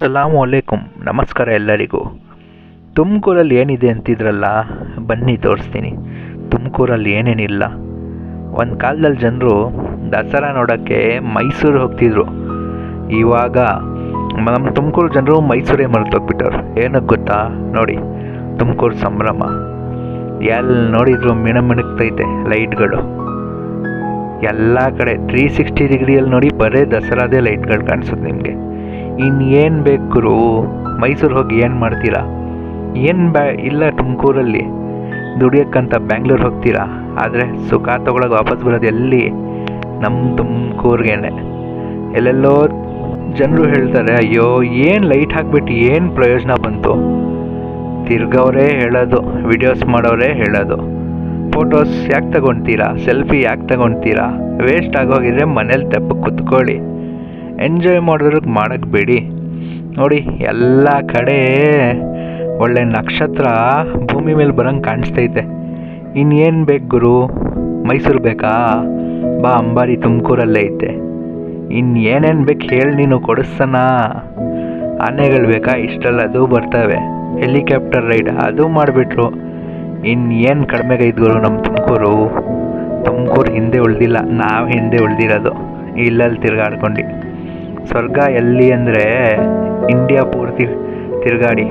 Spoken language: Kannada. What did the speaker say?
ಸಲಾಮು ಅಲೈಕುಮ್, ನಮಸ್ಕಾರ ಎಲ್ಲರಿಗೂ. ತುಮಕೂರಲ್ಲಿ ಏನಿದೆ ಅಂತಿದ್ರಲ್ಲ, ಬನ್ನಿ ತೋರಿಸ್ತೀನಿ. ತುಮಕೂರಲ್ಲಿ ಏನೇನಿಲ್ಲ. ಒಂದು ಕಾಲದಲ್ಲಿ ಜನರು ದಸರಾ ನೋಡೋಕ್ಕೆ ಮೈಸೂರು ಹೋಗ್ತಿದ್ರು. ಇವಾಗ ನಮ್ಮ ತುಮಕೂರು ಜನರು ಮೈಸೂರೇ ಮರೆತೋಗ್ಬಿಟ್ಟವ್ರು. ಏನಕ್ಕೆ ಗೊತ್ತಾ? ನೋಡಿ, ತುಮಕೂರು ಸಂಭ್ರಮ ಎಲ್ಲಿ ನೋಡಿದ್ರು ಮಿಣಮಿಣುಕ್ತೈತೆ ಲೈಟ್ಗಳು. ಎಲ್ಲ ಕಡೆ 360 ಡಿಗ್ರಿಯಲ್ಲಿ ನೋಡಿ ಬರೀ ದಸರಾದೇ ಲೈಟ್ಗಳು ಕಾಣಿಸುತ್ತೆ ನಿಮಗೆ. ಇನ್ನೇನು ಬೇಕು? ಮೈಸೂರು ಹೋಗಿ ಏನು ಮಾಡ್ತೀರಾ? ಇಲ್ಲ ತುಮಕೂರಲ್ಲಿ ದುಡಿಯೋಕ್ಕಂತ ಬ್ಯಾಂಗ್ಳೂರು ಹೋಗ್ತೀರಾ. ಆದರೆ ಸುಖ ತೊಗೊಳಗೆ ವಾಪಸ್ ಬರೋದು ಎಲ್ಲಿ? ನಮ್ಮ ತುಮಕೂರಿಗೇನೆ. ಎಲ್ಲೆಲ್ಲೋ ಜನರು ಹೇಳ್ತಾರೆ, ಅಯ್ಯೋ ಏನು ಲೈಟ್ ಹಾಕ್ಬಿಟ್ಟು ಏನು ಪ್ರಯೋಜನ ಬಂತು? ತಿರ್ಗವರೇ ಹೇಳೋದು, ವಿಡಿಯೋಸ್ ಮಾಡೋರೇ ಹೇಳೋದು, ಫೋಟೋಸ್ ಯಾಕೆ ತಗೊಳ್ತೀರಾ, ಸೆಲ್ಫಿ ಯಾಕೆ ತಗೊಳ್ತೀರಾ? ವೇಸ್ಟ್ ಆಗೋಗಿದ್ರೆ ಮನೇಲಿ ತೆಪ್ಪಕ್ಕೆ ಕುತ್ಕೊಳ್ಳಿ, ಎಂಜಾಯ್ ಮಾಡೋಕ್ಕೆ ಬೇಡಿ. ನೋಡಿ, ಎಲ್ಲ ಕಡೆ ಒಳ್ಳೆ ನಕ್ಷತ್ರ ಭೂಮಿ ಮೇಲೆ ಬರೋಂಗೆ ಕಾಣಿಸ್ತೈತೆ. ಇನ್ನೇನು ಬೇಕು ಗುರು? ಮೈಸೂರು ಬೇಕಾ? ಬಾ, ಅಂಬಾರಿ ತುಮಕೂರಲ್ಲೇ ಐತೆ. ಇನ್ನೇನೇನು ಬೇಕು ಹೇಳಿ, ನೀನು ಕೊಡಿಸ್ತಾನ. ಆನೆಗಳು ಬೇಕಾ? ಇಷ್ಟೆಲ್ಲ ಅದು ಬರ್ತವೆ. ಹೆಲಿಕಾಪ್ಟರ್ ರೈಡ್ ಅದು ಮಾಡಿಬಿಟ್ರು. ಇನ್ನೇನು ಕಡಿಮೆಗೈದು ಗುರು ನಮ್ಮ ತುಮಕೂರು ಹಿಂದೆ ಉಳಿದಿಲ್ಲ, ನಾವು ಹಿಂದೆ ಉಳಿದಿರೋದು ಇಲ್ಲಲ್ಲಿ ತಿರ್ಗಾಡ್ಕೊಂಡು. ಸ್ವರ್ಗ ಎಲ್ಲಿ ಅಂದರೆ ಇಂಡಿಯಾ ಪೂರ್ತಿ ತಿರುಗಾಡಿ.